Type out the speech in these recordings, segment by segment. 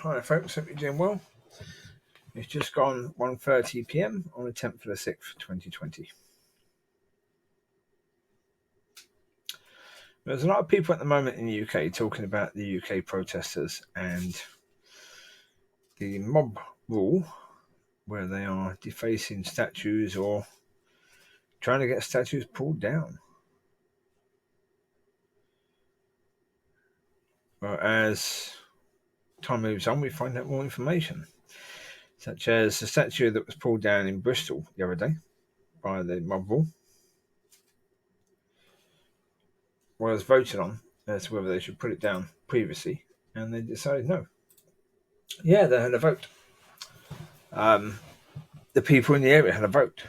Hi folks, hope you're doing well. It's just gone 1:30 p.m. on the 10th of the 6th, 2020. There's a lot of people at the moment in the UK talking about the UK protesters and the mob rule, where they are defacing statues or trying to get statues pulled down. Well, as time moves on, we find out more information, such as the statue that was pulled down in Bristol the other day by the mob rule was voted on as to whether they should put it down previously, and they decided no. Yeah, they had a vote. The people in the area had a vote,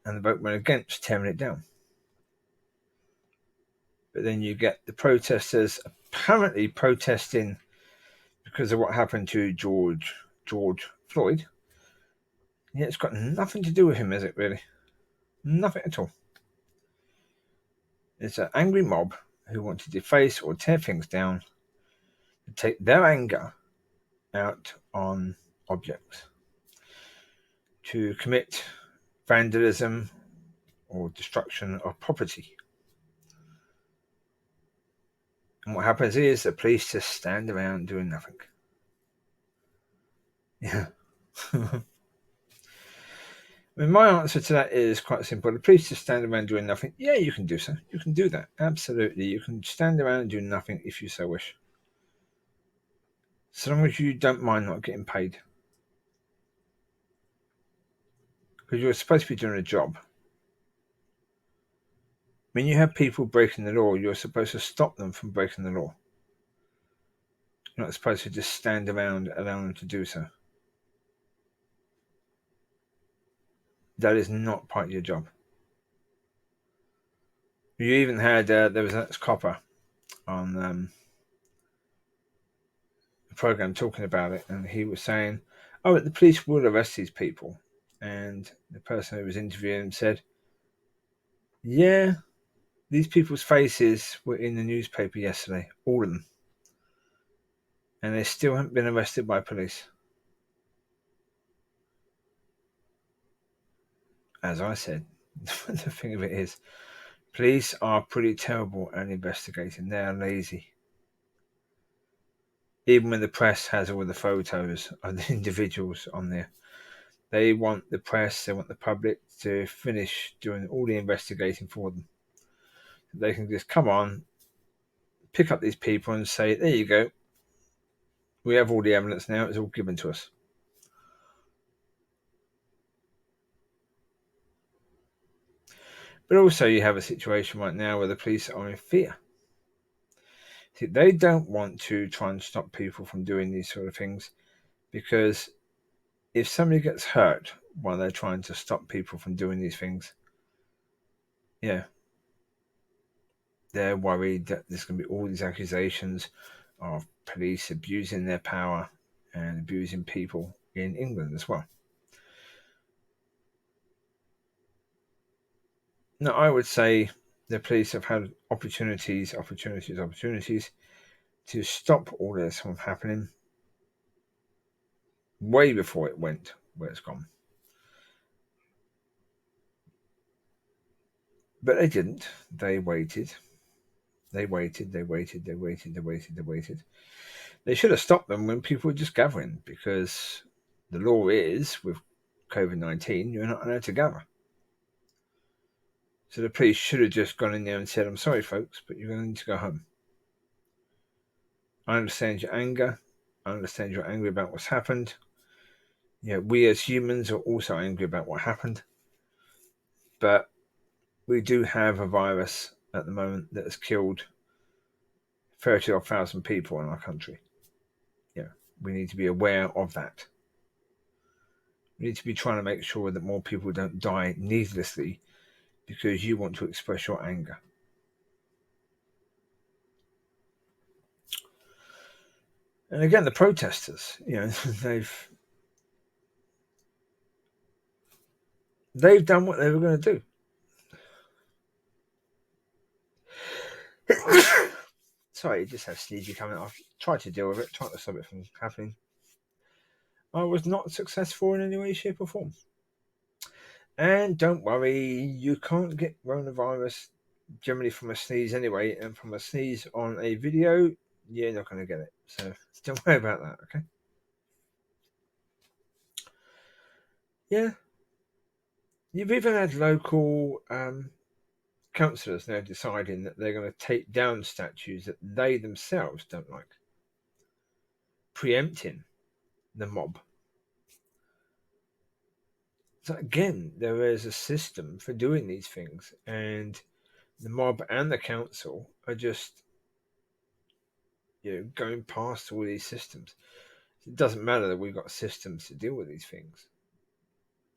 and the vote went against tearing it down. But then you get the protesters apparently protesting because of what happened to George Floyd. Yeah, it's got nothing to do with him, is it really? Nothing at all. It's an angry mob who want to deface or tear things down to take their anger out on objects, to commit vandalism or destruction of property. And what happens is the police just stand around doing nothing. Yeah. I mean, my answer to that is quite simple. The police just stand around doing nothing. Yeah, you can do so. You can do that. Absolutely. You can stand around and do nothing if you so wish. So long as you don't mind not getting paid. Because you're supposed to be doing a job. When you have people breaking the law, you're supposed to stop them from breaking the law. You're not supposed to just stand around allowing them to do so. That is not part of your job. You even had, there was an ex-copper on the program talking about it, and he was saying, oh, the police will arrest these people. And the person who was interviewing him said, yeah, these people's faces were in the newspaper yesterday, all of them. And they still haven't been arrested by police. As I said, the thing of it is, police are pretty terrible at investigating. They are lazy. Even when the press has all the photos of the individuals on there, they want the press, they want the public to finish doing all the investigating for them. They can just come on, pick up these people and say, there you go. We have all the evidence now. It's all given to us. But also you have a situation right now where the police are in fear. See, they don't want to try and stop people from doing these sort of things, because if somebody gets hurt while they're trying to stop people from doing these things, yeah, they're worried that there's going to be all these accusations of police abusing their power and abusing people in England as well. Now, I would say the police have had opportunities to stop all this from happening way before it went where it's gone. But they didn't. They waited. They waited. They should have stopped them when people were just gathering, because the law is, with COVID-19, you're not allowed to gather. So the police should have just gone in there and said, I'm sorry, folks, but you're going to need to go home. I understand your anger. I understand you're angry about what's happened. Yeah, we as humans are also angry about what happened. But we do have a virus at the moment that has killed 30,000 people in our country. Yeah, we need to be aware of that. We need to be trying to make sure that more people don't die needlessly because you want to express your anger. And again, the protesters, they've done what they were going to do. sorry, it just had sleepy coming off. Tried to deal with it, tried to stop it from happening. I was not successful in any way, shape, or form. And don't worry, you can't get coronavirus generally from a sneeze anyway, and from a sneeze on a video, you're not going to get it. So don't worry about that, okay? Yeah. You've even had local councillors now deciding that they're going to take down statues that they themselves don't like, preempting the mob. So again, there is a system for doing these things, and the mob and the council are just going past all these systems. It doesn't matter that we've got systems to deal with these things.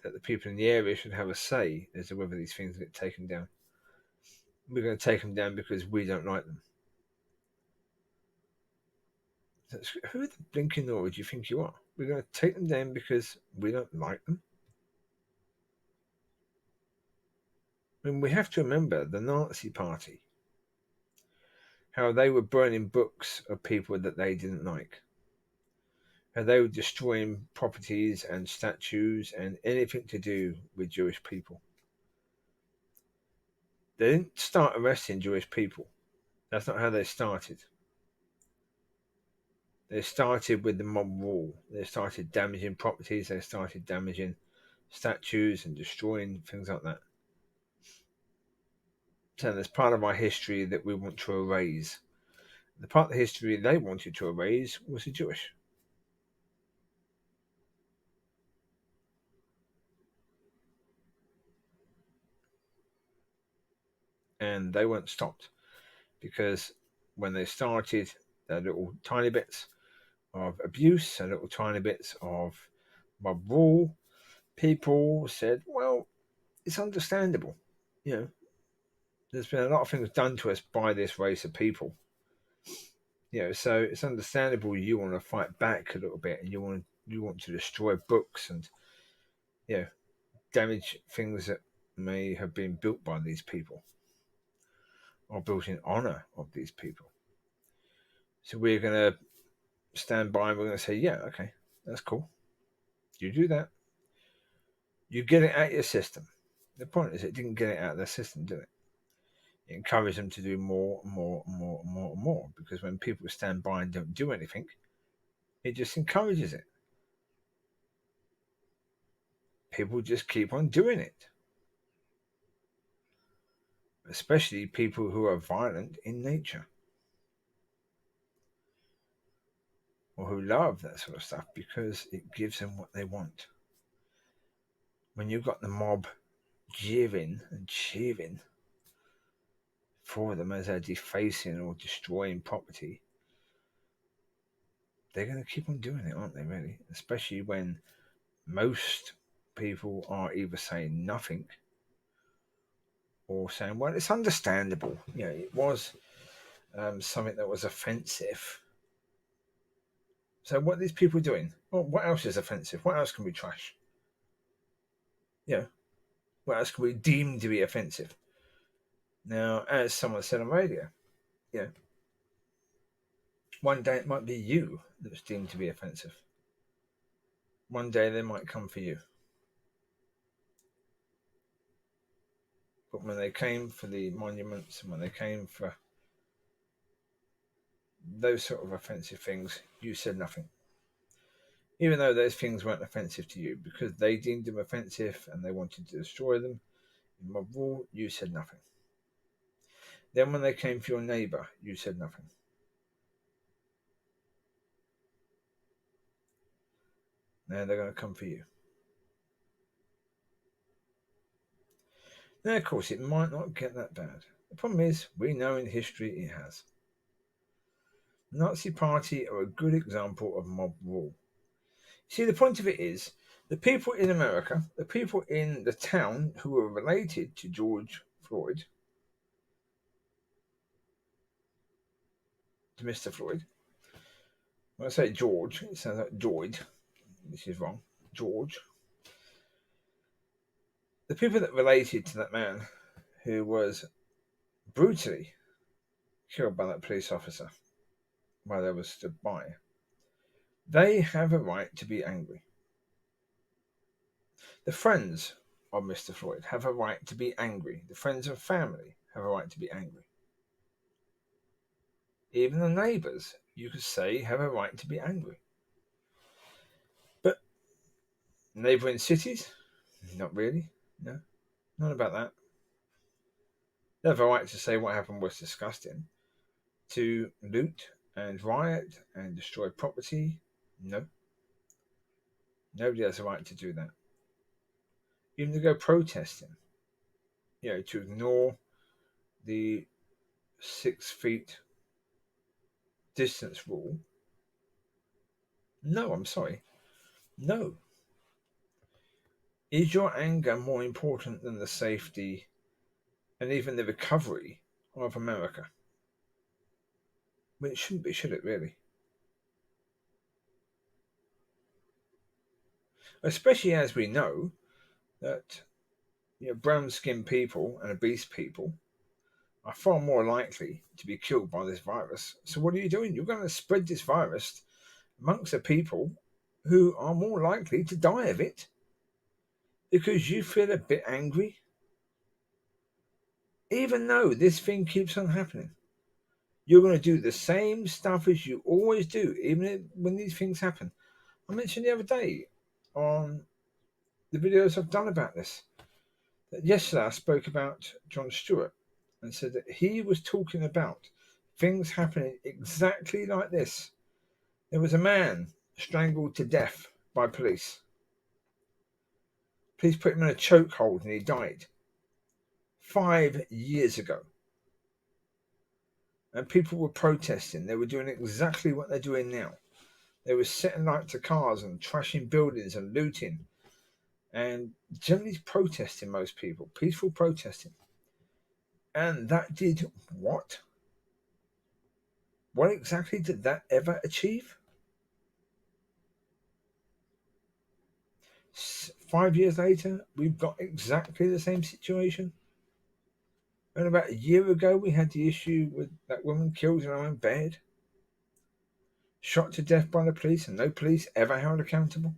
That the people in the area should have a say as to whether these things get taken down. We're going to take them down because we don't like them. Who the blinking Lord do you think you are? We're going to take them down because we don't like them? I mean, we have to remember the Nazi Party, how they were burning books of people that they didn't like, how they were destroying properties and statues and anything to do with Jewish people. They didn't start arresting Jewish people. That's not how they started. They started with the mob rule. They started damaging properties. They started damaging statues and destroying things like that. So there's part of our history that we want to erase. The part of the history they wanted to erase was the Jewish. And they weren't stopped because when they started, their little tiny bits of abuse and little tiny bits of mob rule, people said, well, it's understandable. There's been a lot of things done to us by this race of people. So it's understandable you want to fight back a little bit and you want to destroy books and damage things that may have been built by these people or built in honor of these people. So we're going to stand by and we're going to say, yeah, okay, that's cool. You do that. You get it out of your system. The point is, it didn't get it out of their system, did it? It encouraged them to do more and more and more and more and more, because when people stand by and don't do anything, it just encourages it. People just keep on doing it. Especially people who are violent in nature. Or who love that sort of stuff because it gives them what they want. When you've got the mob jeering and cheering for them as they're defacing or destroying property, they're going to keep on doing it, aren't they, really? Especially when most people are either saying nothing or saying, well, it's understandable. It was something that was offensive. So what are these people doing? Well, what else is offensive? What else can we trash? What else can we deem to be offensive? Now, as someone said on radio, one day it might be you that's deemed to be offensive. One day they might come for you. But when they came for the monuments and when they came for those sort of offensive things, you said nothing. Even though those things weren't offensive to you, because they deemed them offensive and they wanted to destroy them, in mob rule, you said nothing. Then when they came for your neighbour, you said nothing. Now they're going to come for you. Now, of course, it might not get that bad. The problem is, we know in history it has. The Nazi Party are a good example of mob rule. See, the point of it is, the people in America, the people in the town who were related to George Floyd, to Mr. Floyd, when I say George, it sounds like Joyd. This is wrong. George. The people that related to that man who was brutally killed by that police officer while they were stood by. They have a right to be angry. The friends of Mr. Floyd have a right to be angry. The friends and family have a right to be angry. Even the neighbours, you could say, have a right to be angry. But neighbouring cities? Not really. No, not about that. They have a right to say what happened was disgusting. To loot and riot and destroy property? No. Nobody has a right to do that. Even to go protesting, to ignore the 6 feet distance rule. No, I'm sorry. No. Is your anger more important than the safety and even the recovery of America? Well, it shouldn't be, should it really? Especially as we know that brown-skinned people and obese people are far more likely to be killed by this virus. So what are you doing? You're going to spread this virus amongst the people who are more likely to die of it because you feel a bit angry, even though this thing keeps on happening. You're going to do the same stuff as you always do, even when these things happen. I mentioned the other day on the videos I've done about this that yesterday I spoke about Jon Stewart and said that he was talking about things happening exactly like this. There was a man strangled to death by police. Police put him in a chokehold and he died 5 years ago. And people were protesting. They were doing exactly what they're doing now. They were setting light to cars and trashing buildings and looting. And generally protesting, most people. Peaceful protesting. And that did what? What exactly did that ever achieve? 5 years later, we've got exactly the same situation. And about a year ago, we had the issue with that woman killed in her own bed, shot to death by the police, and no police ever held accountable.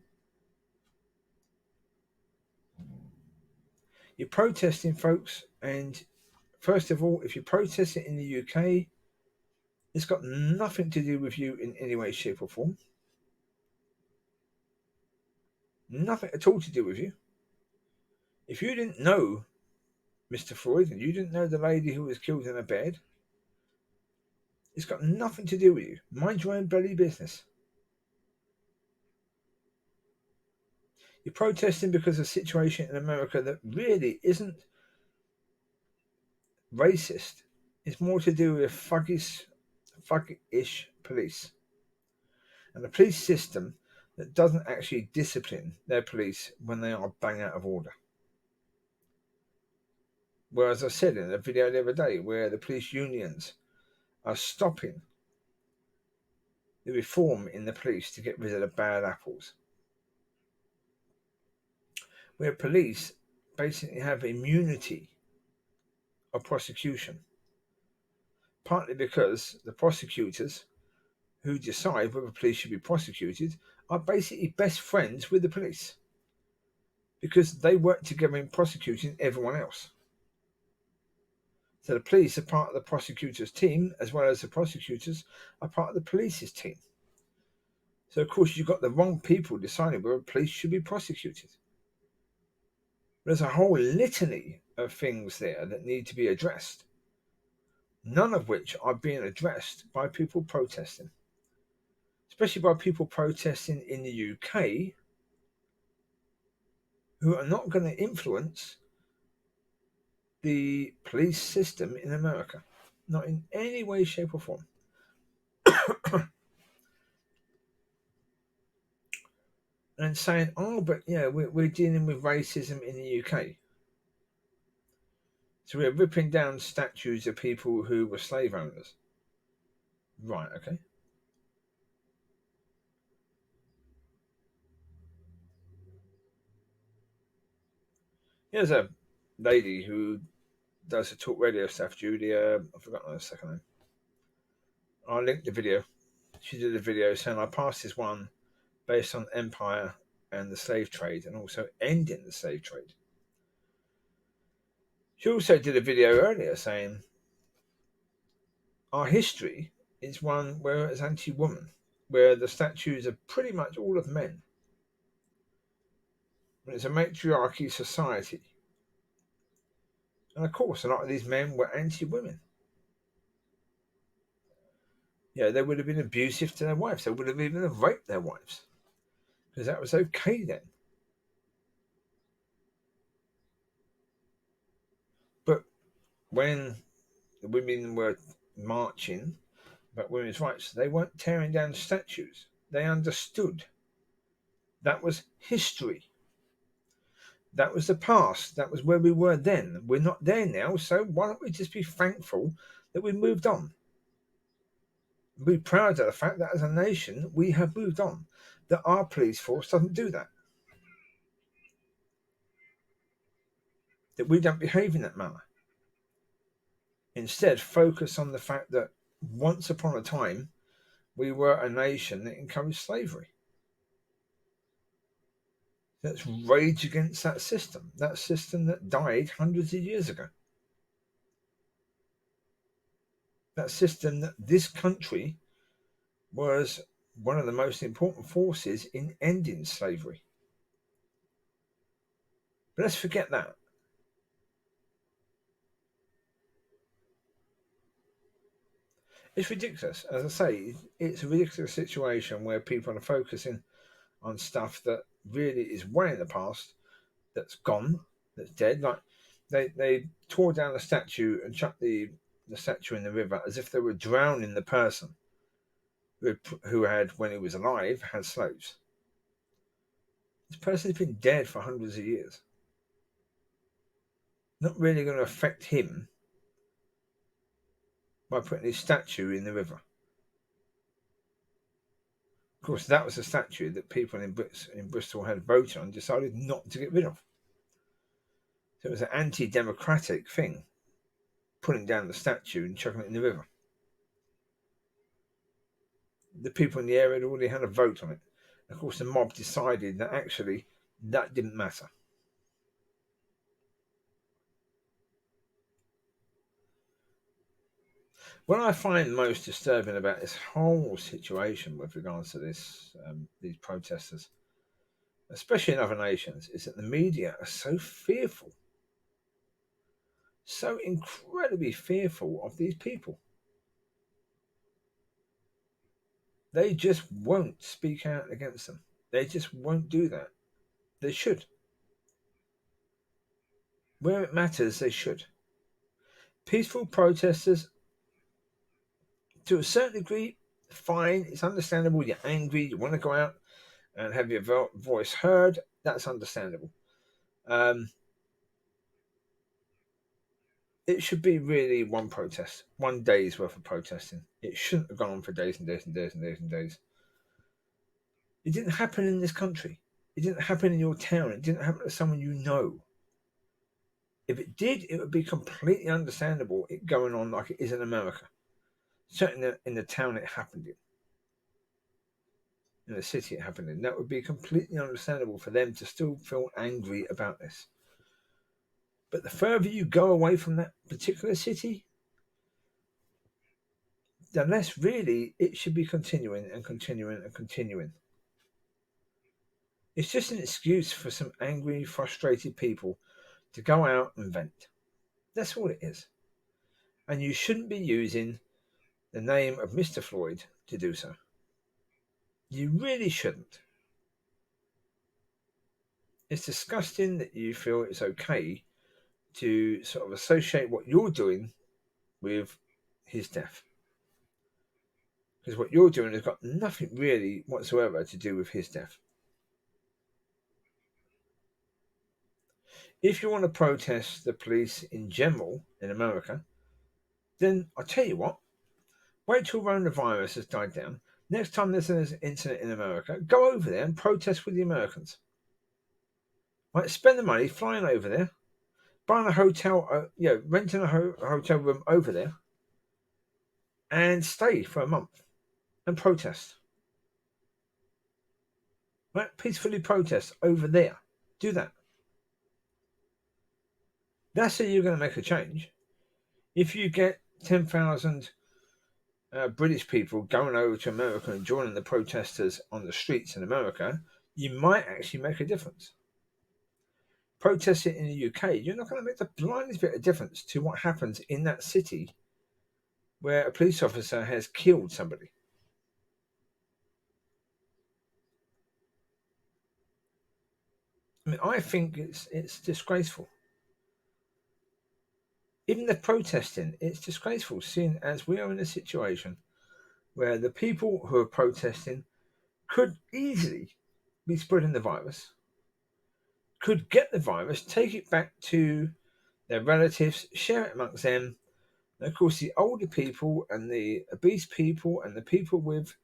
You're protesting, folks, and first of all, if you're protesting in the UK, it's got nothing to do with you in any way, shape, or form. Nothing at all to do with you. If you didn't know Mr. Floyd and you didn't know the lady who was killed in her bed, it's got nothing to do with you. Mind your own bloody business. You're protesting because of a situation in America that really isn't racist. It's more to do with thuggish police. And a police system that doesn't actually discipline their police when they are bang out of order. Whereas I said in a video the other day, where the police unions are stopping the reform in the police to get rid of the bad apples. Where police basically have immunity of prosecution. Partly because the prosecutors who decide whether police should be prosecuted are basically best friends with the police. Because they work together in prosecuting everyone else. So the police are part of the prosecutor's team, as well as the prosecutors are part of the police's team. So, of course, you've got the wrong people deciding whether police should be prosecuted. There's a whole litany of things there that need to be addressed, none of which are being addressed by people protesting. Especially by people protesting in the UK who are not going to influence the police system in America. Not in any way, shape, or form. And saying, oh, but yeah, we're dealing with racism in the UK. So we're ripping down statues of people who were slave owners. Right, okay. Here's a lady who does the talk radio stuff, Julia, I've forgotten her second name. I'll link the video. She did a video saying, "I passed this one based on empire and the slave trade, and also ending the slave trade." She also did a video earlier saying, "Our history is one where it's anti-woman, where the statues are pretty much all of men. And it's a matriarchy society. And of course, a lot of these men were anti-women. Yeah, they would have been abusive to their wives. They would have even raped their wives, because that was okay then. But when the women were marching about women's rights, they weren't tearing down statues. They understood. That was history. That was the past. That was where we were then. We're not there now, so why don't we just be thankful that we moved on? Be proud of the fact that as a nation we have moved on, that our police force doesn't do that, that we don't behave in that manner. Instead, focus on the fact that once upon a time we were a nation that encouraged slavery. Let's rage against that system that died hundreds of years ago. That system that this country was one of the most important forces in ending slavery. But let's forget that. It's ridiculous. As I say, it's a ridiculous situation where people are focusing on stuff that really is way in the past, that's gone, that's dead. Like they tore down the statue and chucked the statue in the river as if they were drowning the person who had, when he was alive, had slaves. This person's been dead for hundreds of years. Not really going to affect him by putting his statue in the river. Of course, that was a statue that people in Bristol had voted on and decided not to get rid of. So it was an anti-democratic thing, putting down the statue and chucking it in the river. The people in the area had already had a vote on it. Of course, the mob decided that actually that didn't matter. What I find most disturbing about this whole situation with regards to these protesters, especially in other nations, is that the media are so fearful, so incredibly fearful of these people. They just won't speak out against them. They just won't do that. They should. Where it matters, they should. Peaceful protesters, to a certain degree, fine. It's understandable. You're angry. You want to go out and have your voice heard. That's understandable. It should be really one protest, one day's worth of protesting. It shouldn't have gone on for days and days and days and days and days. It didn't happen in this country. It didn't happen in your town. It didn't happen to someone you know. If it did, it would be completely understandable it going on like it is in America. Certainly in the town it happened in the city it happened in. That would be completely understandable for them to still feel angry about this. But the further you go away from that particular city, the less really it should be continuing and continuing and continuing. It's just an excuse for some angry, frustrated people to go out and vent. That's all it is. And you shouldn't be using the name of Mr. Floyd to do so. You really shouldn't. It's disgusting that you feel it's okay to sort of associate what you're doing with his death. Because what you're doing has got nothing really whatsoever to do with his death. If you want to protest the police in general in America, then I'll tell you what, wait till coronavirus has died down. Next time there's an incident in America, go over there and protest with the Americans. Right, spend the money flying over there, buying a hotel, renting a hotel room over there, and stay for a month. and protest. Right? Peacefully protest over there. Do that. That's how you're going to make a change. If you get 10,000 British people going over to America and joining the protesters on the streets in America, you might actually make a difference. Protesting in the UK, you're not going to make the blindest bit of difference to what happens in that city where a police officer has killed somebody. I mean, I think it's disgraceful. Even the protesting, it's disgraceful, seeing as we are in a situation where the people who are protesting could easily be spreading the virus, could get the virus, take it back to their relatives, share it amongst them. And of course, the older people and the obese people and the people with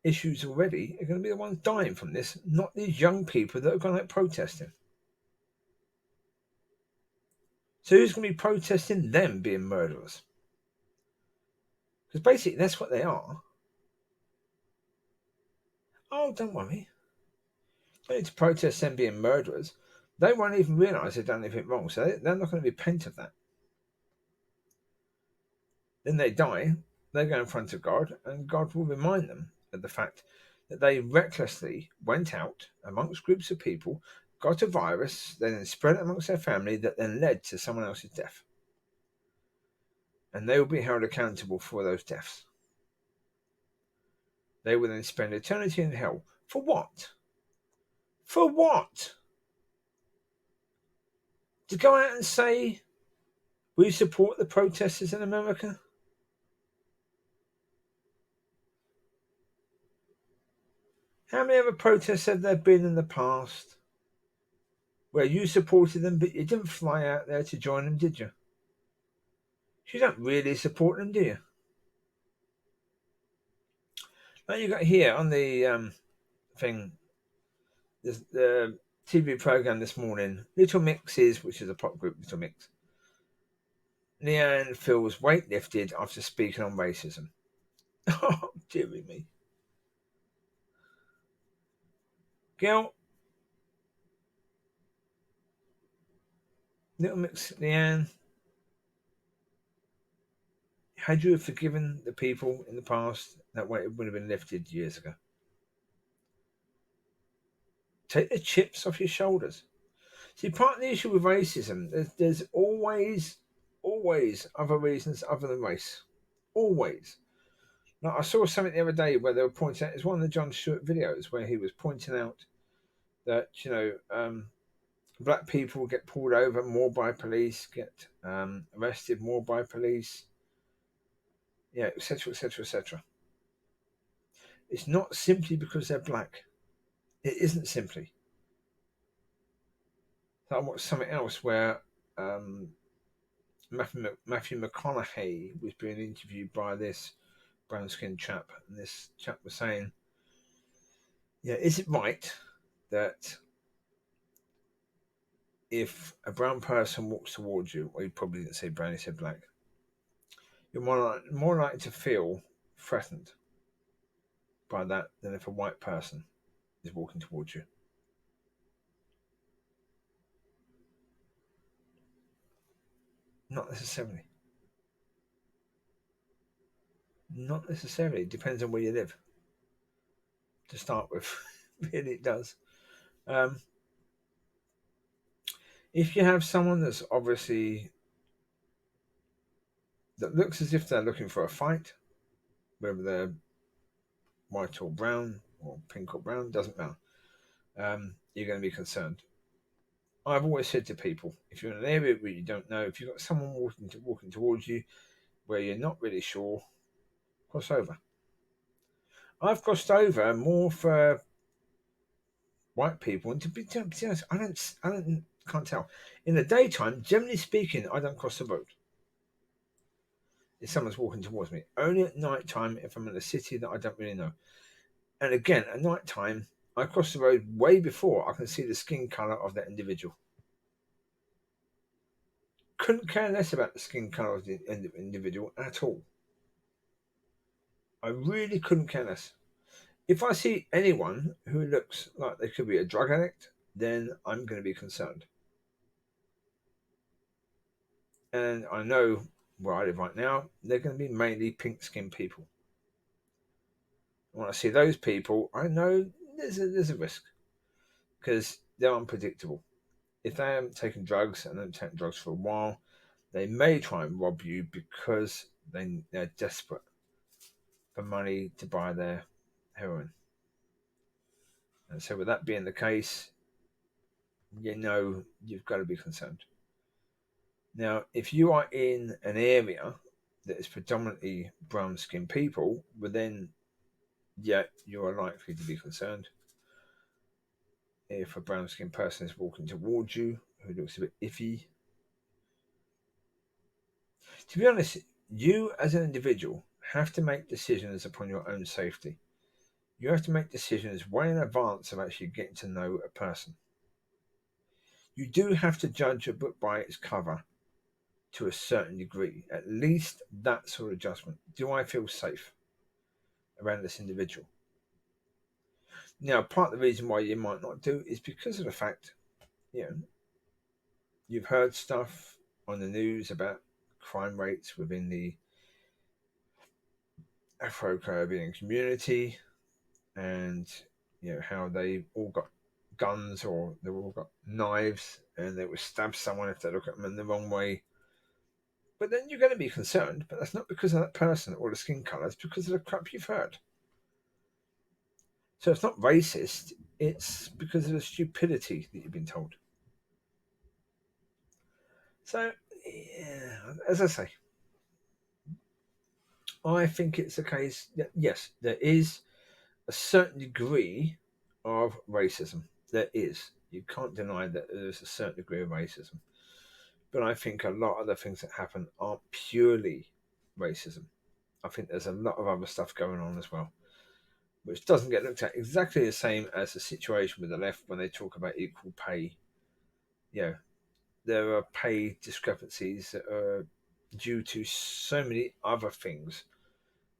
issues already are going to be the ones dying from this, not these young people that are going out protesting. So who's going to be protesting them being murderers? Because basically that's what they are. Oh, don't worry. They need to protest them being murderers. They won't even realise they've done anything wrong, so they're not going to repent of that. Then they die, they go in front of God, and God will remind them of the fact that they recklessly went out amongst groups of people, got a virus, then spread it amongst their family that then led to someone else's death. And they will be held accountable for those deaths. They will then spend eternity in hell. For what? For what? To go out and say, we support the protesters in America? How many other protests have there been in the past where you supported them, but you didn't fly out there to join them, did you? You don't really support them, do you? Like you got here on the thing, the TV program this morning, Little Mixes, which is a pop group, Little Mix. Leanne feels weight lifted after speaking on racism. Oh, dearie me. Girl, Little Mix, Leanne, had you forgiven the people in the past, that weight would have been lifted years ago. Take the chips off your shoulders. See, part of the issue with racism, there's always other reasons other than race. Always. Now, I saw something the other day where they were pointing out, it's one of the John Stewart videos where he was pointing out that, black people get pulled over more by police, get arrested more by police, etc., etc., etc. It's not simply because they're black. It isn't simply. So I watched something else where Matthew McConaughey was being interviewed by this brown-skinned chap, and this chap was saying, is it right that if a brown person walks towards you, well, he probably didn't say brown, he said black, you're more likely to feel threatened by that than if a white person is walking towards you? Not necessarily. Not necessarily. It depends on where you live. To start with, really, it does. If you have someone that's obviously that looks as if they're looking for a fight, whether they're white or brown or pink or brown, doesn't matter. You're going to be concerned. I've always said to people, if you're in an area where you don't know, if you've got someone walking towards you where you're not really sure, cross over. I've crossed over more for white people, and to be honest, can't tell. In the daytime, generally speaking, I don't cross the road if someone's walking towards me. Only at night time if I'm in a city that I don't really know. And again, at night time, I cross the road way before I can see the skin colour of that individual. Couldn't care less about the skin colour of the individual at all. I really couldn't care less. If I see anyone who looks like they could be a drug addict, then I'm going to be concerned. And I know where I live right now, they're going to be mainly pink-skinned people. When I see those people, I know there's a risk because they're unpredictable. If they haven't taken drugs and haven't taken drugs for a while, they may try and rob you because they're desperate for money to buy their heroin. And so with that being the case, you know you've got to be concerned. Now, if you are in an area that is predominantly brown-skinned people, well then, yeah, you are likely to be concerned. If a brown-skinned person is walking towards you who looks a bit iffy, to be honest, you as an individual have to make decisions upon your own safety. You have to make decisions way in advance of actually getting to know a person. You do have to judge a book by its cover to a certain degree, at least that sort of judgment. Do I feel safe around this individual? Now, part of the reason why you might not do is because of the fact, you know, you've heard stuff on the news about crime rates within the Afro-Caribbean community, and you know how they all got guns or they've all got knives and they would stab someone if they look at them in the wrong way. But then you're going to be concerned, but that's not because of that person or the skin colour, it's because of the crap you've heard. So it's not racist, it's because of the stupidity that you've been told. So, yeah, as I say, I think it's a case that, yes, there is a certain degree of racism. There is. You can't deny that there's a certain degree of racism. But I think a lot of the things that happen aren't purely racism. I think there's a lot of other stuff going on as well, which doesn't get looked at exactly the same as the situation with the left when they talk about equal pay. You know, there are pay discrepancies that are due to so many other things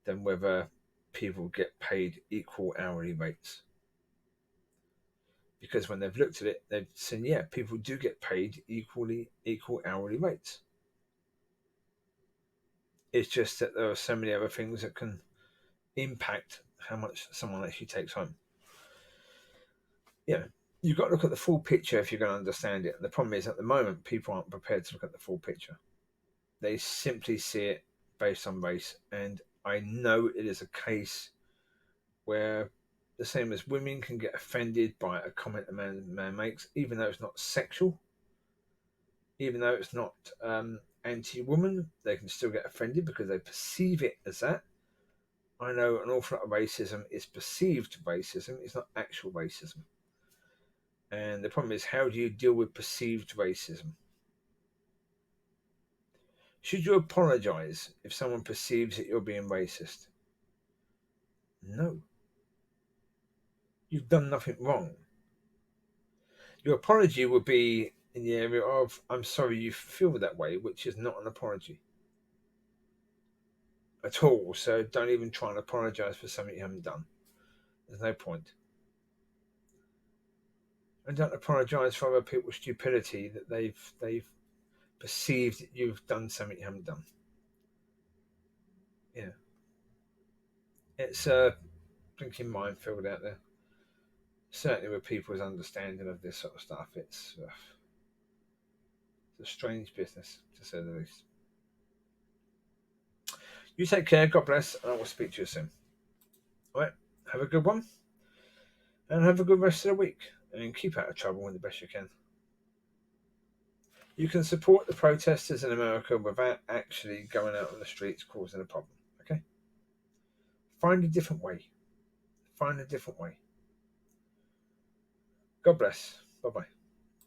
than whether people get paid equal hourly rates. Because when they've looked at it, they've seen, yeah, people do get paid equal hourly rates. It's just that there are so many other things that can impact how much someone actually takes home. Yeah, you've got to look at the full picture if you're going to understand it. And the problem is, at the moment, people aren't prepared to look at the full picture. They simply see it based on race. And I know it is a case where the same as women can get offended by a comment a man makes, even though it's not sexual, even though it's not anti-woman, they can still get offended because they perceive it as that. I know an awful lot of racism is perceived racism, it's not actual racism. And the problem is, how do you deal with perceived racism? Should you apologise if someone perceives that you're being racist? No. You've done nothing wrong. Your apology would be in the area of, I'm sorry you feel that way, which is not an apology at all. So don't even try and apologise for something you haven't done. There's no point. And don't apologise for other people's stupidity that they've perceived that you've done something you haven't done. Yeah. It's a blinking minefield out there. Certainly with people's understanding of this sort of stuff, it's a strange business, to say the least. You take care, God bless, and I will speak to you soon. All right, have a good one, and have a good rest of the week, and keep out of trouble the best you can. You can support the protesters in America without actually going out on the streets causing a problem, okay? Find a different way. Find a different way. God bless. Bye-bye.